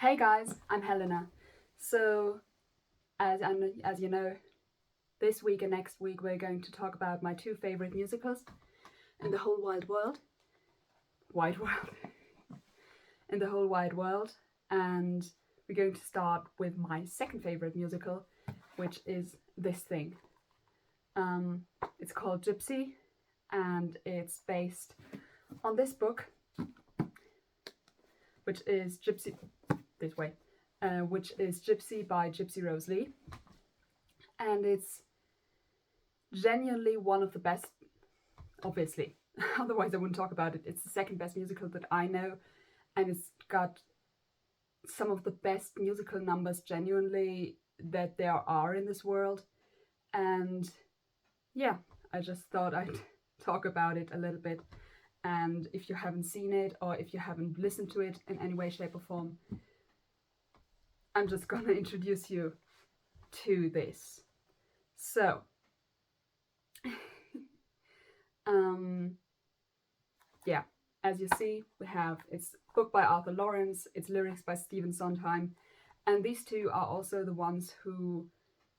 Hey guys, I'm Helena. So, as you know, this week and next week we're going to talk about my two favorite musicals in the whole wide world, in the whole wide world, and we're going to start with my second favorite musical, which is this thing. It's called Gypsy, and it's based on this book, which is Gypsy. This way. Which is Gypsy by Gypsy Rose Lee. And it's genuinely one of the best, obviously, otherwise I wouldn't talk about it. It's the second best musical that I know, and it's got some of the best musical numbers genuinely that there are in this world. And yeah, I just thought I'd talk about it a little bit. And if you haven't seen it or if you haven't listened to it in any way, shape, or form, I'm just gonna introduce you to this. So, yeah, as you see, it's book by Arthur Lawrence, it's lyrics by Stephen Sondheim, and these two are also the ones who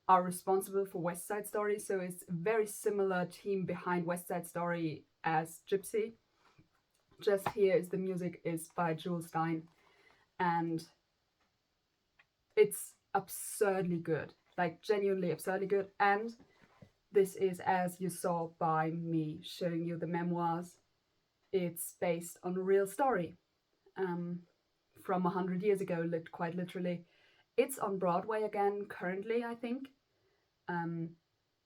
are responsible for West Side Story, so it's a very similar team behind West Side Story as Gypsy. Just here is the music is by Jules Stein, and it's absurdly good, like genuinely absurdly good. And this is, as you saw by me showing you the memoirs, it's based on a real story from 100 years ago, quite literally. It's on Broadway again currently, I think. It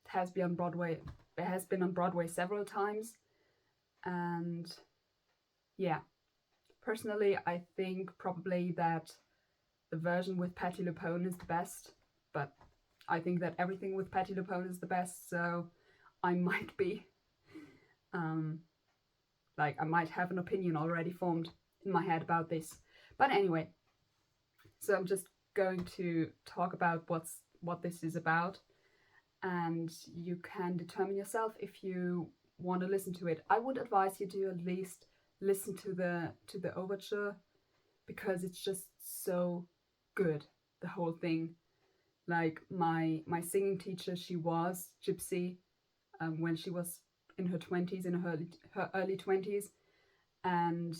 has been on Broadway. It has been on Broadway several times, and yeah, personally, I think probably that the version with Patti LuPone is the best, but I think that everything with Patti LuPone is the best, so I might be, I might have an opinion already formed in my head about this. But anyway, so I'm just going to talk about what this is about, and you can determine yourself if you want to listen to it. I would advise you to at least listen to the overture, because it's just so good, the whole thing. Like my singing teacher, she was Gypsy when she was in her 20s, in her early 20s, and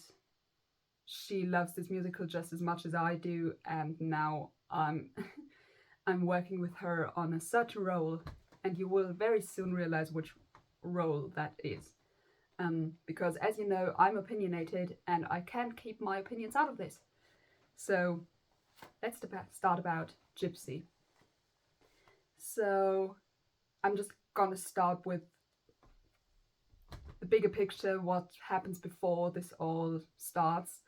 she loves this musical just as much as I do. And now I'm working with her on a certain role, and you will very soon realize which role that is. Because as you know, I'm opinionated and I can't keep my opinions out of this. So let's start about Gypsy. So I'm just gonna start with the bigger picture, what happens before this all starts.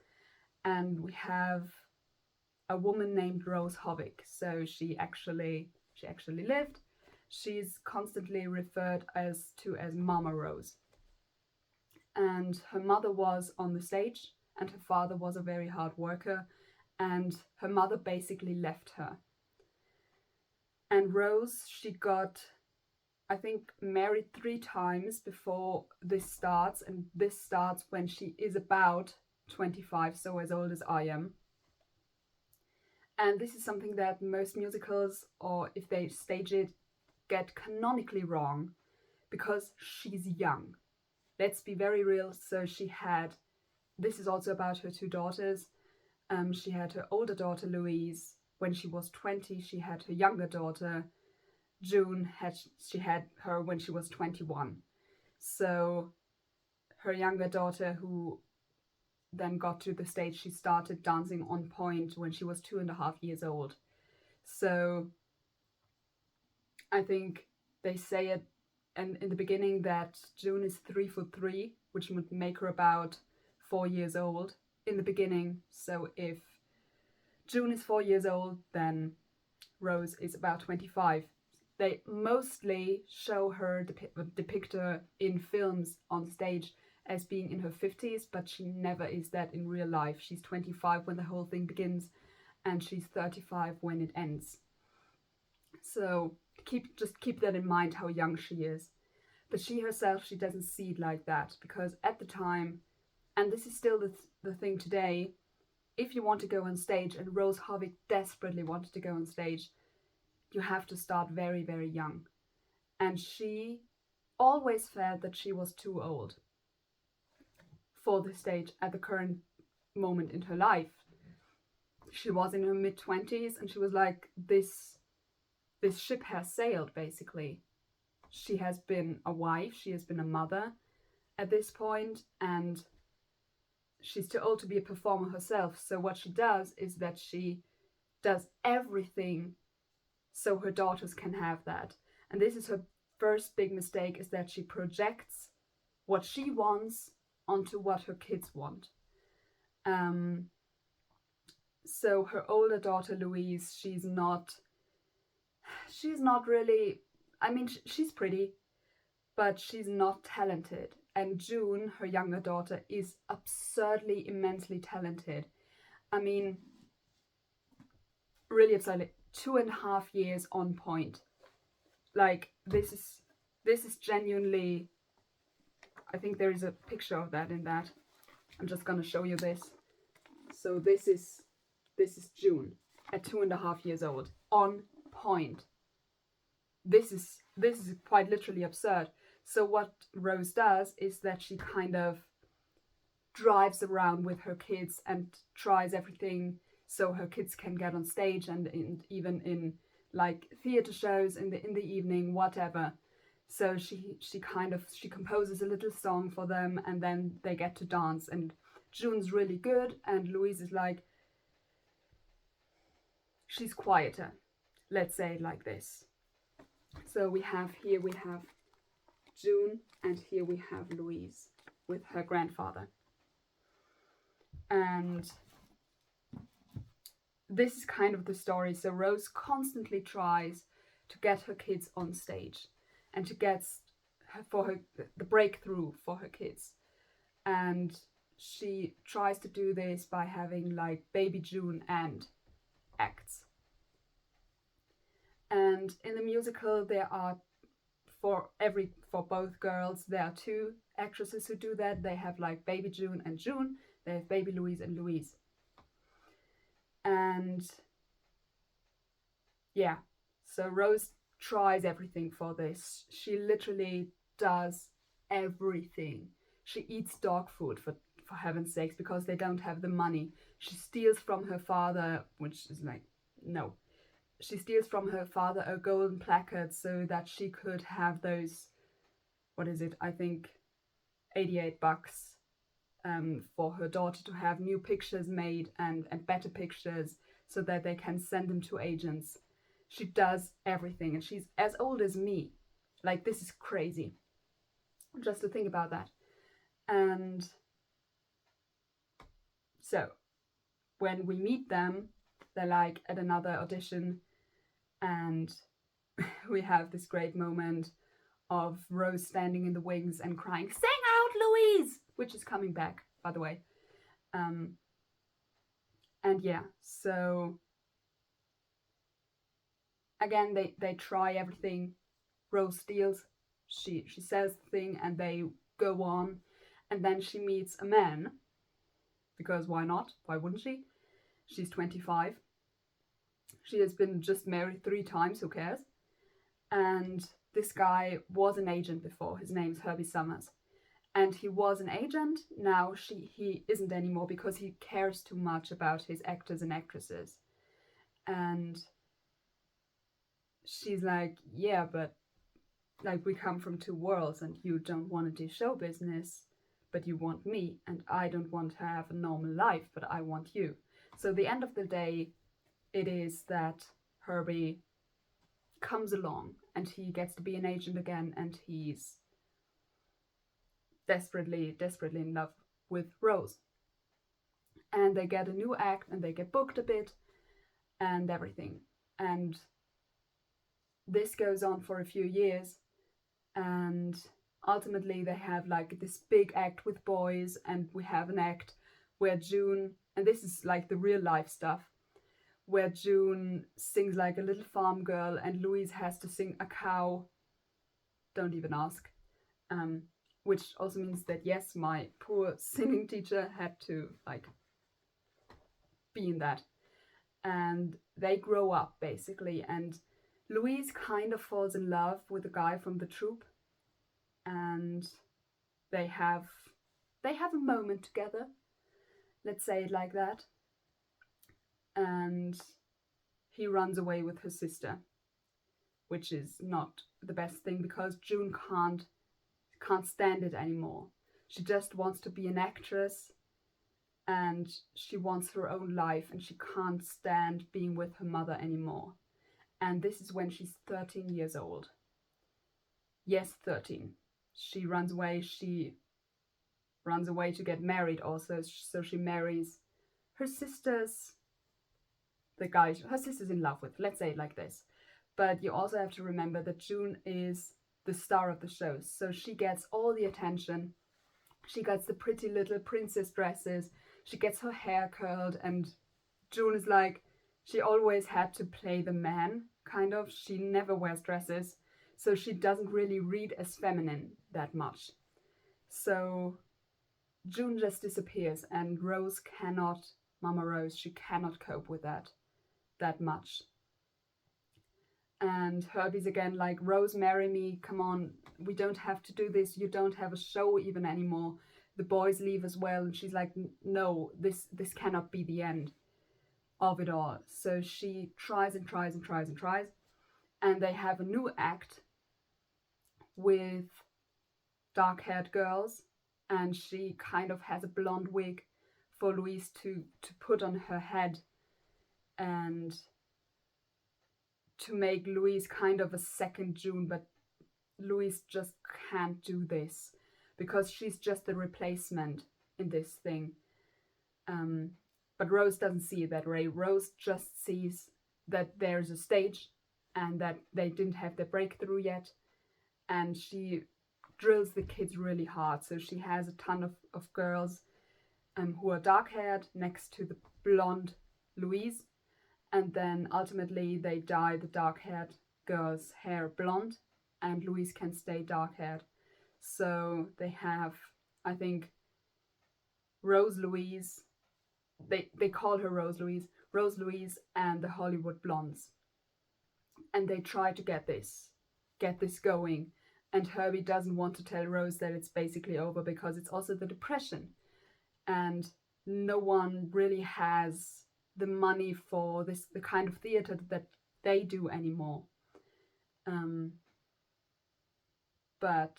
And we have a woman named Rose Hovick. So she actually lived. She's constantly referred to as Mama Rose. And her mother was on the stage, and her father was a very hard worker, and her mother basically left her. And Rose, she got, I think, married 3 times before this starts, and this starts when she is about 25, so as old as I am. And this is something that most musicals, or if they stage it, get canonically wrong, because she's young. Let's be very real. So this is also about her 2 daughters. She had her older daughter Louise when she was 20. She had her younger daughter June. She had her when she was 21. So her younger daughter, who then got to the stage, she started dancing on point when she was 2.5 years old. So I think they say it in the beginning that June is 3'3", which would make her about 4 years old in the beginning. So if June is 4 years old, then Rose is about 25. They mostly show her, depict her in films on stage as being in her 50s, but she never is that in real life. She's 25 when the whole thing begins, and she's 35 when it ends. So just keep that in mind, how young she is. But she herself, she doesn't see it like that, because at the time, and this is still the thing today, if you want to go on stage, and Rose Harvick desperately wanted to go on stage, you have to start very, very young. And she always felt that she was too old for the stage at the current moment in her life. She was in her mid-20s, and she was like, this ship has sailed, basically. She has been a wife, she has been a mother at this point, and she's too old to be a performer herself. So what she does is that she does everything so her daughters can have that. And this is her first big mistake, is that she projects what she wants onto what her kids want. So her older daughter Louise, she's not really, I mean, she's pretty, but she's not talented. And June, her younger daughter, is absurdly, immensely talented. I mean, really absurdly, 2.5 years on point. Like, this is genuinely, I think there is a picture of that in that. I'm just gonna show you this. So this is June at 2.5 years old, on point. This is quite literally absurd. So what Rose does is that she kind of drives around with her kids and tries everything so her kids can get on stage, and even in like theater shows in the evening, whatever. So she composes a little song for them, and then they get to dance. And June's really good, and Louise is like, she's quieter, let's say it like this. So we have June, and here we have Louise with her grandfather. And this is kind of the story. So Rose constantly tries to get her kids on stage and to get the breakthrough for her kids. And she tries to do this by having like Baby June and acts. And in the musical, there are for both girls, there are 2 actresses who do that. They have like Baby June and June. They have Baby Louise and Louise. And yeah, so Rose tries everything for this. She literally does everything. She eats dog food, for heaven's sakes, because they don't have the money. She steals from her father, which is like, no. She steals from her father a golden placard so that she could have those, what is it, I think $88 for her daughter to have new pictures made and better pictures so that they can send them to agents. She does everything, and she's as old as me. Like, this is crazy, just to think about that. And so when we meet them, they're like at another audition, and we have this great moment of Rose standing in the wings and crying, "Sing out, Louise!" which is coming back, by the way. And yeah, so again, they try everything. Rose steals, she says the thing, and they go on. And then she meets a man, because why not? Why wouldn't she? She's 25. She has been just married 3 times, who cares? And this guy was an agent before. His name's Herbie Summers. And he was an agent. Now he isn't anymore, because he cares too much about his actors and actresses. And she's like, yeah, but like, we come from 2 worlds, and you don't want to do show business, but you want me, and I don't want to have a normal life, but I want you. So the end of the day, it is that Herbie comes along, and he gets to be an agent again, and he's desperately in love with Rose. And they get a new act, and they get booked a bit, and everything. And this goes on for a few years, and ultimately they have like this big act with boys, and we have an act where June, and this is like the real life stuff, where June sings like a little farm girl, and Louise has to sing a cow. Don't even ask. Which also means that, yes, my poor singing teacher had to like be in that. And they grow up basically, and Louise kind of falls in love with a guy from the troupe, and they have a moment together, let's say it like that. And he runs away with her sister, which is not the best thing because June can't stand it anymore. She just wants to be an actress, and she wants her own life, and she can't stand being with her mother anymore. And this is when she's 13 years old. Yes, 13. She runs away. She runs away to get married also. So she marries her sister's, the guy her sister's in love with. Let's say it like this. But you also have to remember that June is the star of the show. So she gets all the attention. She gets the pretty little princess dresses. She gets her hair curled, and June is like, she always had to play the man, kind of. She never wears dresses, so she doesn't really read as feminine that much. So June just disappears, and Rose cannot, Mama Rose, she cannot cope with that much. And Herbie's again like, Rose, marry me, come on, we don't have to do this, you don't have a show even anymore. The boys leave as well, and she's like, no, this cannot be the end of it all. So she tries and tries and tries and tries, and they have a new act with dark-haired girls, and she kind of has a blonde wig for Louise to put on her head, and to make Louise kind of a second June, but Louise just can't do this because she's just the replacement in this thing. But Rose doesn't see it that way. Rose just sees that there's a stage and that they didn't have their breakthrough yet, and she drills the kids really hard. So she has a ton of girls who are dark-haired next to the blonde Louise, and then ultimately they dye the dark-haired girl's hair blonde, and Louise can stay dark-haired. So they have, I think, Rose Louise, they call her Rose Louise and the Hollywood Blondes. And they try to get this going. And Herbie doesn't want to tell Rose that it's basically over because it's also the Depression. And no one really has the money for the kind of theater that they do anymore. But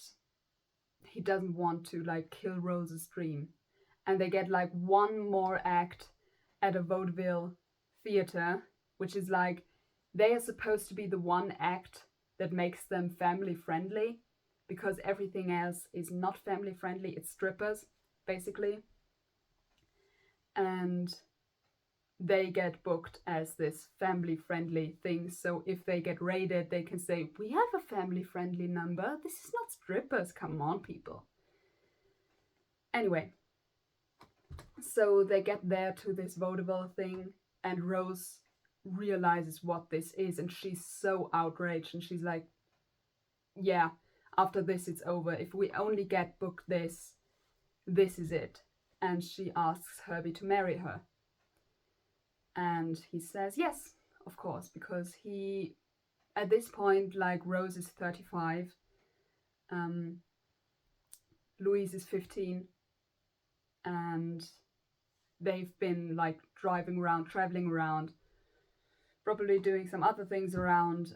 he doesn't want to like kill Rose's dream. And they get like one more act at a vaudeville theater, which is like, they are supposed to be the one act that makes them family friendly, because everything else is not family friendly. It's strippers, basically. And they get booked as this family friendly thing. So if they get raided, they can say, we have a family friendly number. This is not strippers. Come on, people. Anyway, so they get there to this vaudeville thing, and Rose realizes what this is, and she's so outraged, and she's like, yeah, after this it's over. If we only get booked this is it. And she asks Herbie to marry her, and he says yes, of course, because he, at this point, like, Rose is 35, Louise is 15, and they've been like traveling around, probably doing some other things around.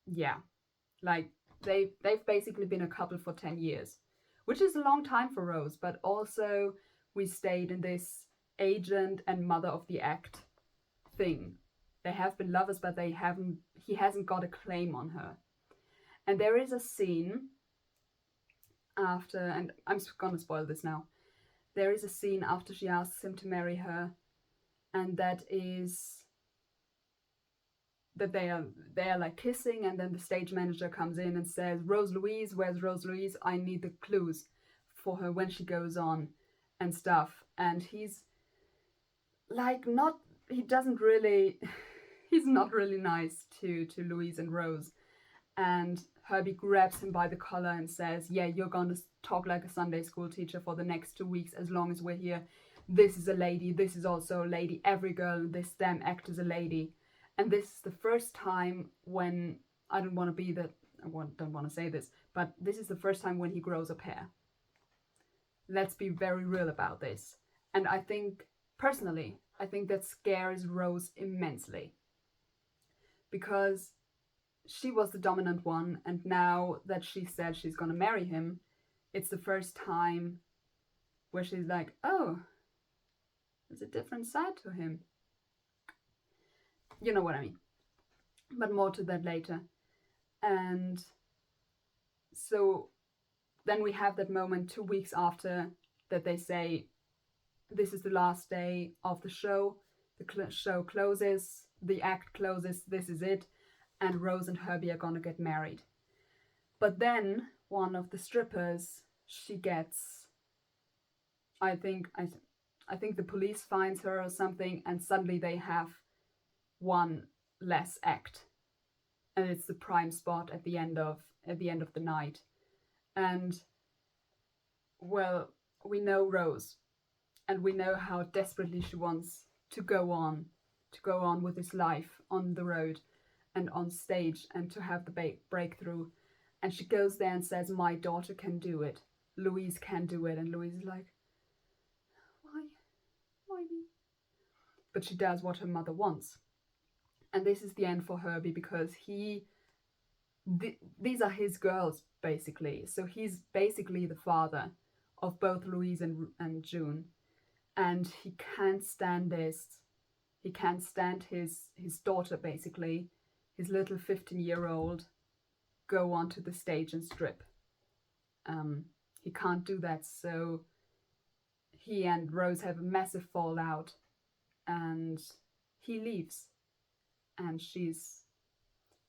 Yeah, like they've basically been a couple for 10 years, which is a long time for Rose, but also we stayed in this agent and mother of the act thing. They have been lovers, but he hasn't got a claim on her. And there is a scene after, and I'm gonna spoil this now, there is a scene after she asks him to marry her, and that is that they are like kissing, and then the stage manager comes in and says, Rose Louise, where's Rose Louise? I need the clues for her when she goes on and stuff. And he's like, he's not really nice to Louise and Rose. And Herbie grabs him by the collar and says, yeah, you're gonna talk like a Sunday school teacher for the next 2 weeks as long as we're here. This is a lady, this is also a lady, every girl in this damn act is a lady. And this is the first time when, I don't want to say this, but this is the first time when he grows a pair. Let's be very real about this. And I think, personally, I think that scares Rose immensely. Because she was the dominant one, and now that she said she's gonna marry him, it's the first time where she's like, oh, there's a different side to him. You know what I mean. But more to that later. And so then we have that moment 2 weeks after that they say, this is the last day of the show. The show closes, the act closes, this is it. And Rose and Herbie are gonna get married. But then one of the strippers, she gets, I think the police finds her or something, and suddenly they have one less act, and it's the prime spot at the end of the night. And well, we know Rose, and we know how desperately she wants to go on with this life on the road and on stage, and to have the breakthrough. And she goes there and says, my daughter can do it, Louise can do it. And Louise is like, why me? But she does what her mother wants. And this is the end for Herbie, because these are his girls, basically. So he's basically the father of both Louise and June. And he can't stand this. He can't stand his daughter, basically, his little 15-year-old, go onto the stage and strip. He can't do that, so he and Rose have a massive fallout, and he leaves. And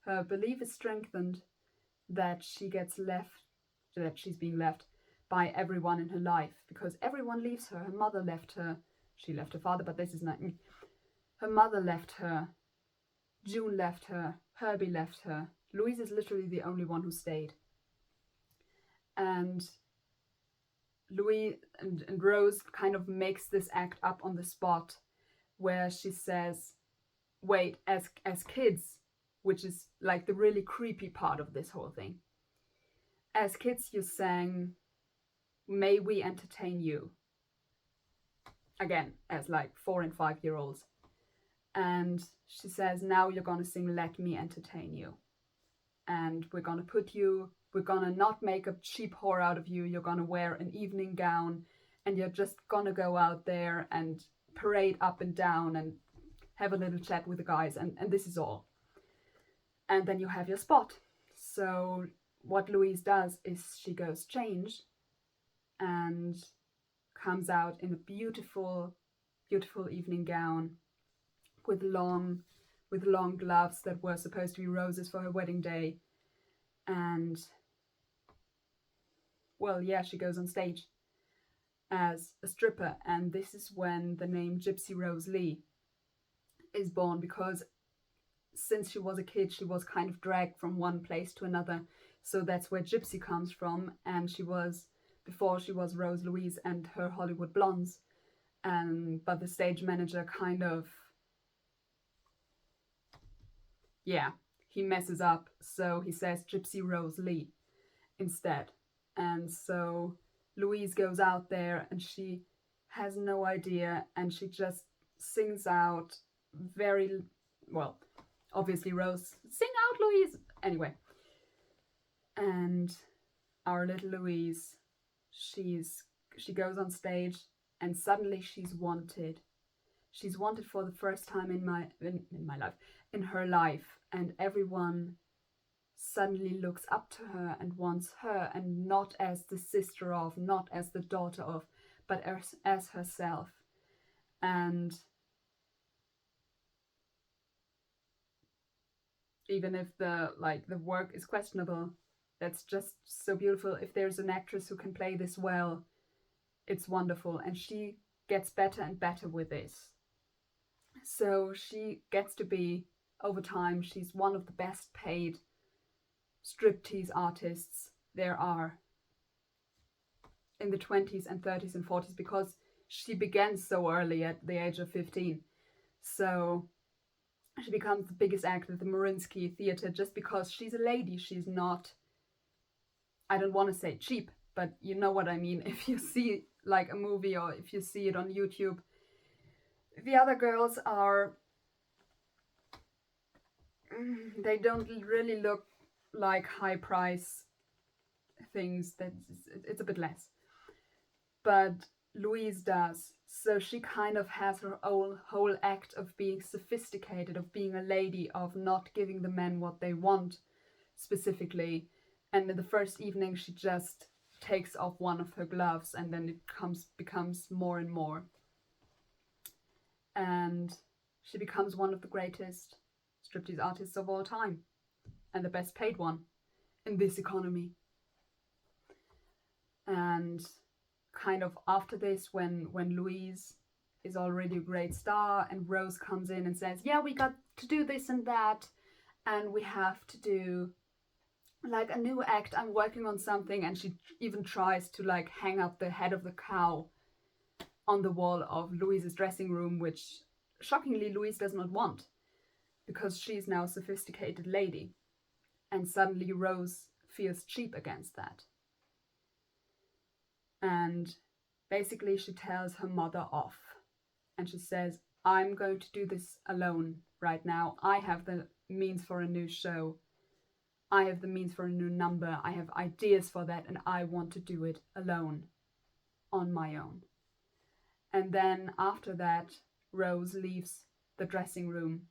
her belief is strengthened that she's being left by everyone in her life, because everyone leaves her. Her mother left her. She left her father, but this is not. Her mother left her. June left her. Herbie left her. Louise is literally the only one who stayed. And Louise and Rose kind of makes this act up on the spot, where she says, wait, as kids, which is like the really creepy part of this whole thing. As kids, you sang, may we entertain you. Again, as like 4 and 5-year-olds. And she says, now you're gonna sing, let me entertain you. And we're gonna not make a cheap whore out of you. You're gonna wear an evening gown, and you're just gonna go out there and parade up and down and have a little chat with the guys, and this is all. And then you have your spot. So what Louise does is she goes change and comes out in a beautiful, beautiful evening gown with long gloves that were supposed to be roses for her wedding day. And well, yeah, she goes on stage as a stripper, and this is when the name Gypsy Rose Lee is born, because since she was a kid, she was kind of dragged from one place to another. So that's where Gypsy comes from. And before she was Rose Louise and her Hollywood Blondes. But the stage manager kind of, he messes up. So he says Gypsy Rose Lee instead. And so Louise goes out there and she has no idea, and she just sings out very well. Obviously Rose, sing out, Louise! Anyway. And our little Louise, she goes on stage, and suddenly she's wanted. She's wanted for the first time in her life, and everyone suddenly looks up to her and wants her, and not as the sister of, not as the daughter of, but as herself. And even if the work is questionable, that's just so beautiful. If there's an actress who can play this well, it's wonderful. And she gets better and better with this. So she gets to be, over time, she's one of the best paid striptease artists there are in the 20s and 30s and 40s, because she began so early at the age of 15. So she becomes the biggest act at the Mariinsky Theatre just because she's a lady. She's not, I don't want to say cheap, but you know what I mean. If you see like a movie or if you see it on YouTube, the other girls are, they don't really look like high price things. It's a bit less. But Louise does. So she kind of has her own whole act of being sophisticated, of being a lady, of not giving the men what they want specifically. And in the first evening, she just takes off one of her gloves, and then it becomes more and more. And she becomes one of the greatest striptease artists of all time, and the best paid one in this economy. And kind of after this, when Louise is already a great star and Rose comes in and says, yeah, we got to do this and that, and we have to do like a new act, I'm working on something, and she even tries to like hang up the head of the cow on the wall of Louise's dressing room, which shockingly Louise does not want, because she's now a sophisticated lady, and suddenly Rose feels cheap against that. And basically she tells her mother off, and she says, I'm going to do this alone right now. I have the means for a new show. I have the means for a new number. I have ideas for that, and I want to do it alone, on my own. And then after that, Rose leaves the dressing room,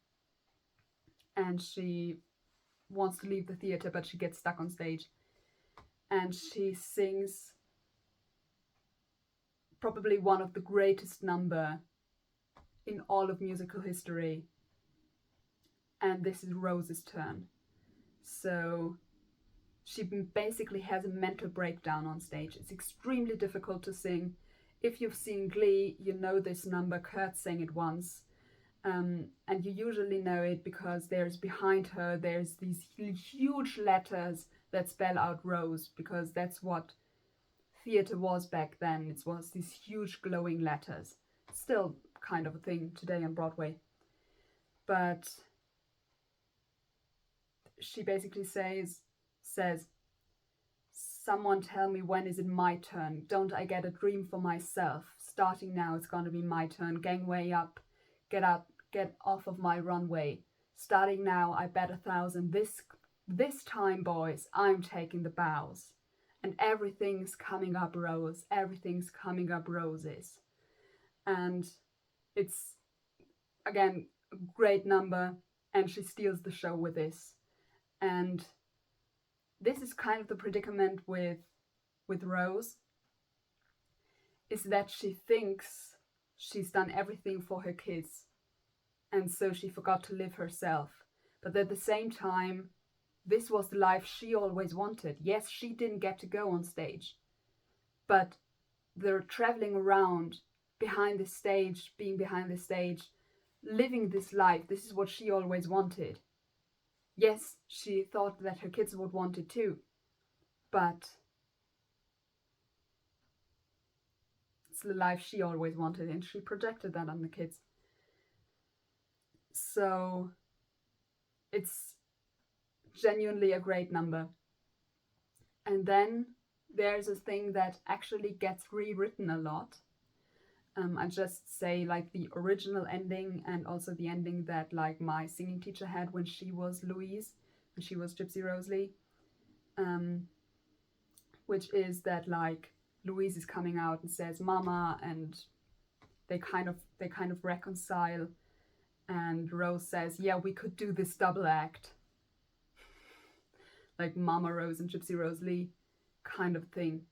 and she wants to leave the theater, but she gets stuck on stage, and she sings probably one of the greatest number in all of musical history. And this is Rose's turn. So she basically has a mental breakdown on stage. It's extremely difficult to sing. If you've seen Glee, you know this number. Kurt sang it once. And you usually know it because there's behind her, there's these huge letters that spell out Rose, because that's what theater was back then. It was these huge glowing letters. Still kind of a thing today on Broadway. But she basically says, someone tell me, when is it my turn? Don't I get a dream for myself? Starting now, it's going to be my turn. Gangway up, get off of my runway. Starting now, I bet 1,000. This time, boys, I'm taking the bows. And everything's coming up Rose. Everything's coming up Roses. And it's, again, a great number. And she steals the show with this. And this is kind of the predicament with Rose, is that she thinks she's done everything for her kids, and so she forgot to live herself. But at the same time, this was the life she always wanted. Yes, she didn't get to go on stage, but they're traveling around behind the stage, being behind the stage, living this life. This is what she always wanted. Yes, she thought that her kids would want it too, but it's the life she always wanted, and she projected that on the kids. So it's genuinely a great number. And then there's a thing that actually gets rewritten a lot. I just say like the original ending, and also the ending that like my singing teacher had when she was Louise, when she was Gypsy Rose Lee, which is that like Louise is coming out and says Mama, and they kind of reconcile, and Rose says, yeah, we could do this double act, like Mama Rose and Gypsy Rose Lee kind of thing,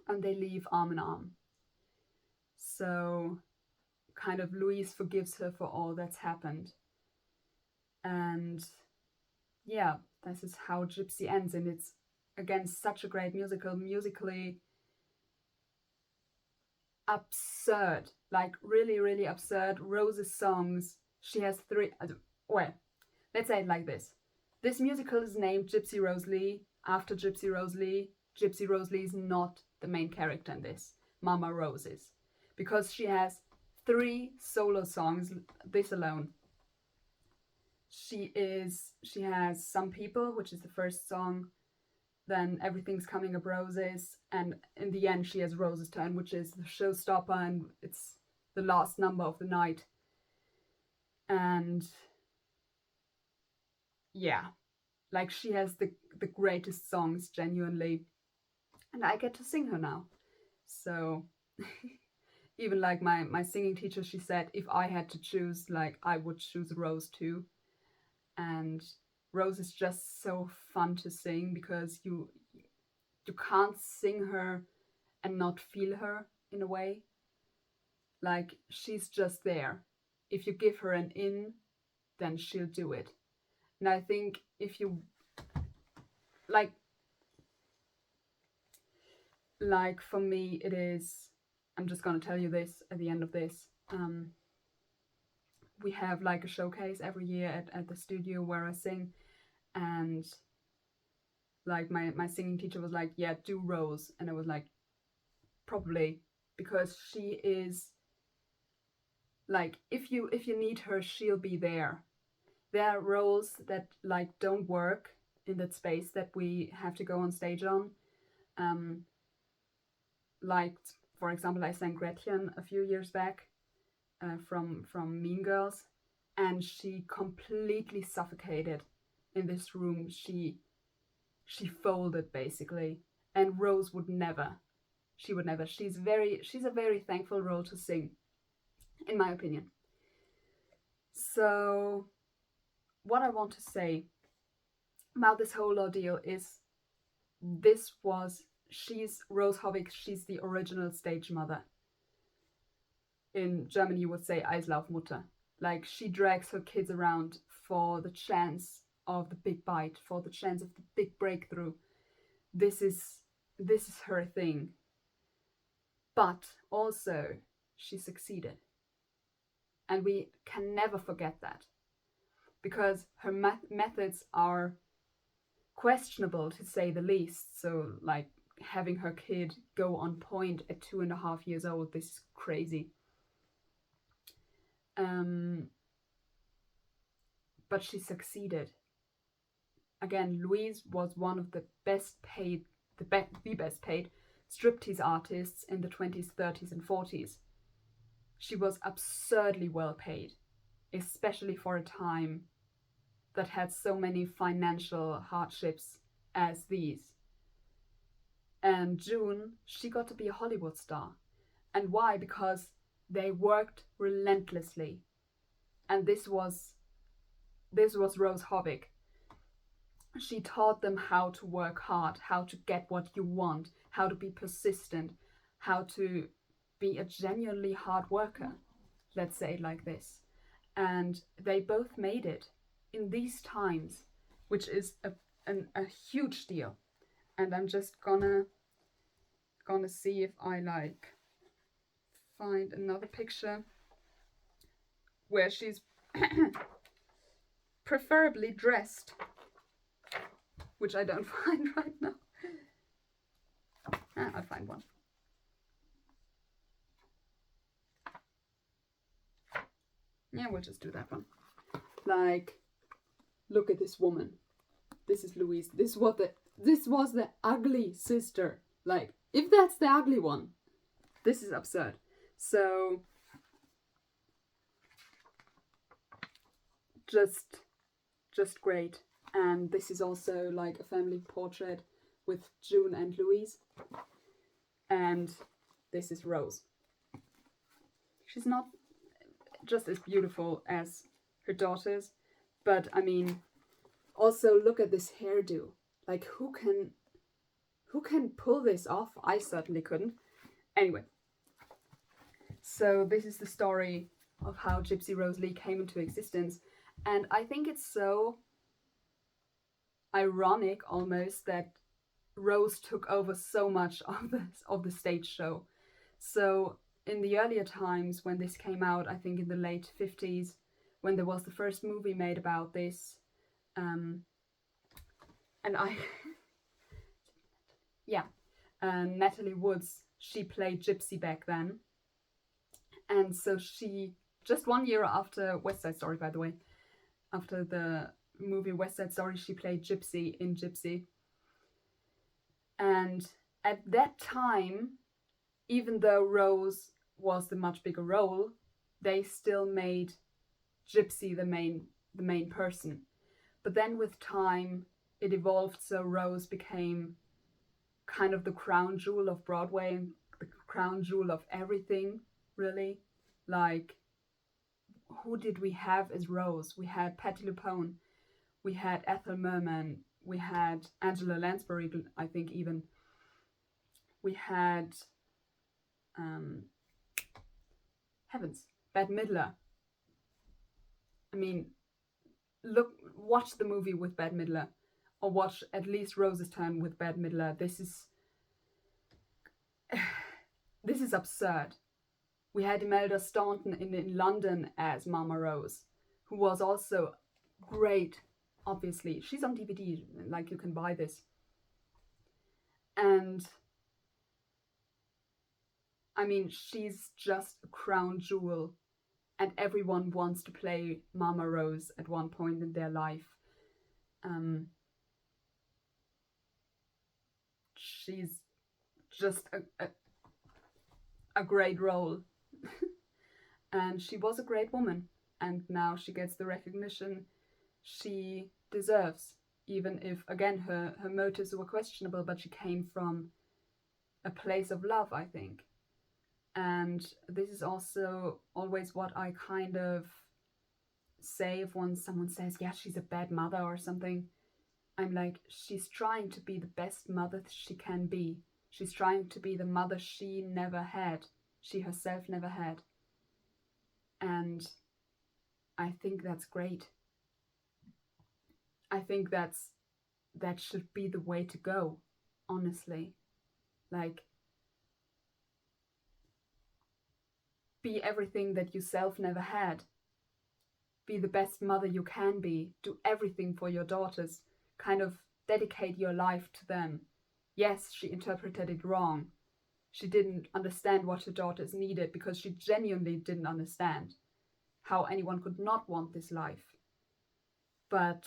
and they leave arm in arm. So kind of Louise forgives her for all that's happened. And yeah, this is how Gypsy ends. And it's, again, such a great musical, musically absurd, like really, really absurd. Rose's songs, she has three, well, let's say it like this. This musical is named Gypsy Rose Lee after Gypsy Rose Lee. Gypsy Rose Lee is not the main character in this. Mama Rose is. Because she has 3 solo songs, this alone. She has Some People, which is the first song, then Everything's Coming Up Roses, and in the end she has Rose's Turn, which is the showstopper, and it's the last number of the night. And yeah, like she has the greatest songs, genuinely, and I get to sing her now. So even like my singing teacher, she said if I had to choose, like I would choose Rose too. And Rose is just so fun to sing because you can't sing her and not feel her in a way. Like she's just there. If you give her an in, then she'll do it. And I think if you like for me it is, I'm just gonna tell you this at the end of this. We have like a showcase every year at the studio where I sing, and like my singing teacher was like, yeah, do Rose, and I was like, probably, because she is like, if you need her, she'll be there. There are roles that like don't work in that space that we have to go on stage on. Like for example, I sang Gretchen a few years back from Mean Girls, and she completely suffocated in this room. She folded basically, and Rose would never. She would never. She's a very thankful role to sing, in my opinion. So what I want to say about this whole ordeal is she's Rose Hovick, she's the original stage mother. In German you would say Eislaufmutter. Like she drags her kids around for the chance of the big bite, for the chance of the big breakthrough. This is her thing. But also she succeeded. And we can never forget that. Because her methods are questionable, to say the least. So like having her kid go on point at 2.5 years old, this is crazy. But she succeeded. Again, Louise was one of the best paid, the best paid striptease artists in the 20s, 30s and 40s. She was absurdly well paid, especially for a time that had so many financial hardships as these. And June, she got to be a Hollywood star. And why? Because they worked relentlessly. And this was Rose Hovick. She taught them how to work hard, how to get what you want, how to be persistent, how to be a genuinely hard worker, let's say it like this. And they both made it in these times, which is a huge deal. And I'm just gonna see if I like find another picture where she's preferably dressed, which I don't find right now. I'll find one. Yeah, we'll just do that one. Like, look at this woman. This is Louise. This was the ugly sister. Like, if that's the ugly one, this is absurd. So just great. And this is also like a family portrait with June and Louise. And this is Rose. She's not just as beautiful as her daughters, but I mean, also look at this hairdo. Like, who can pull this off? I certainly couldn't. Anyway, so this is the story of how Gypsy Rose Lee came into existence, and I think it's so ironic almost that Rose took over so much of the stage show. So in the earlier times when this came out, I think in the late 50s, when there was the first movie made about this, and I, yeah, Natalie Woods, she played Gypsy back then. And so she, just 1 year after West Side Story, by the way, after the movie West Side Story, she played Gypsy in Gypsy. And at that time, even though Rose was the much bigger role, they still made Gypsy the main person. But then with time, it evolved, so Rose became kind of the crown jewel of Broadway, the crown jewel of everything, really. Like, who did we have as Rose? We had Patti LuPone, we had Ethel Merman, we had Angela Lansbury, I think even. We had, heavens, Bette Midler. I mean, watch the movie with Bette Midler, or watch at least Rose's Turn with Bette Midler. This is absurd. We had Imelda Staunton in London as Mama Rose, who was also great, obviously. She's on DVD, like you can buy this. And I mean, she's just a crown jewel, and everyone wants to play Mama Rose at one point in their life. She's just a great role. And she was a great woman, and now she gets the recognition she deserves, even if, again, her motives were questionable, but she came from a place of love, I think. And this is also always what I kind of say if someone says, yeah, she's a bad mother or something. I'm like, she's trying to be the best mother she can be. She's trying to be the mother she never had, she herself never had. And I think that's great. I think that should be the way to go, honestly. Like, be everything that you self never had. Be the best mother you can be. Do everything for your daughters. Kind of dedicate your life to them. Yes, she interpreted it wrong. She didn't understand what her daughters needed, because she genuinely didn't understand how anyone could not want this life. But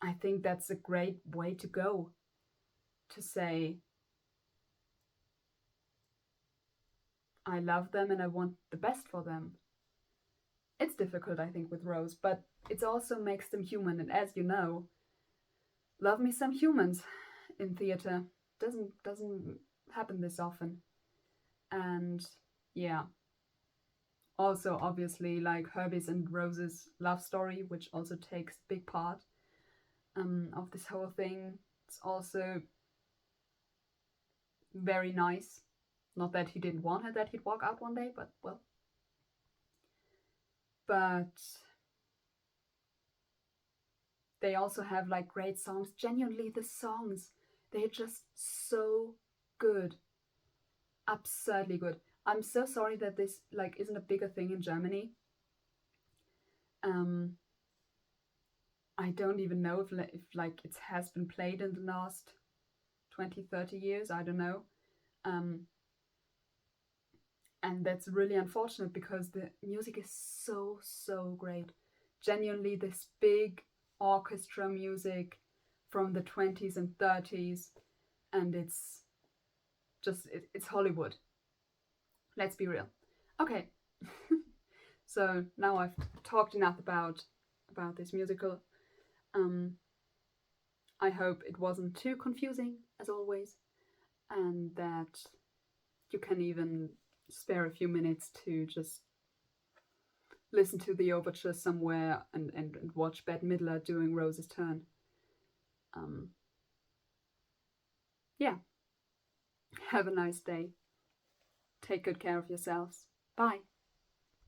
I think that's a great way to go. To say, I love them and I want the best for them. It's difficult, I think, with Rose, but it also makes them human. And as you know, love me some humans in theatre. Doesn't happen this often. And yeah. Also, obviously, like Herbie's and Rose's love story, which also takes a big part of this whole thing. It's also very nice. Not that he didn't want her, that he'd walk out one day, but well. But they also have like great songs. Genuinely, the songs, they're just so good. Absurdly good. I'm so sorry that this like isn't a bigger thing in Germany. I don't even know if like it has been played in the last 20-30 years. I don't know. And that's really unfortunate, because the music is so great. Genuinely, this big orchestra music from the 20s and 30s, and it's just, it's Hollywood. Let's be real. Okay. So now I've talked enough about this musical. I hope it wasn't too confusing, as always, and that you can even spare a few minutes to just listen to the overture somewhere and watch Bette Midler doing Rose's Turn. Yeah. Have a nice day. Take good care of yourselves. Bye.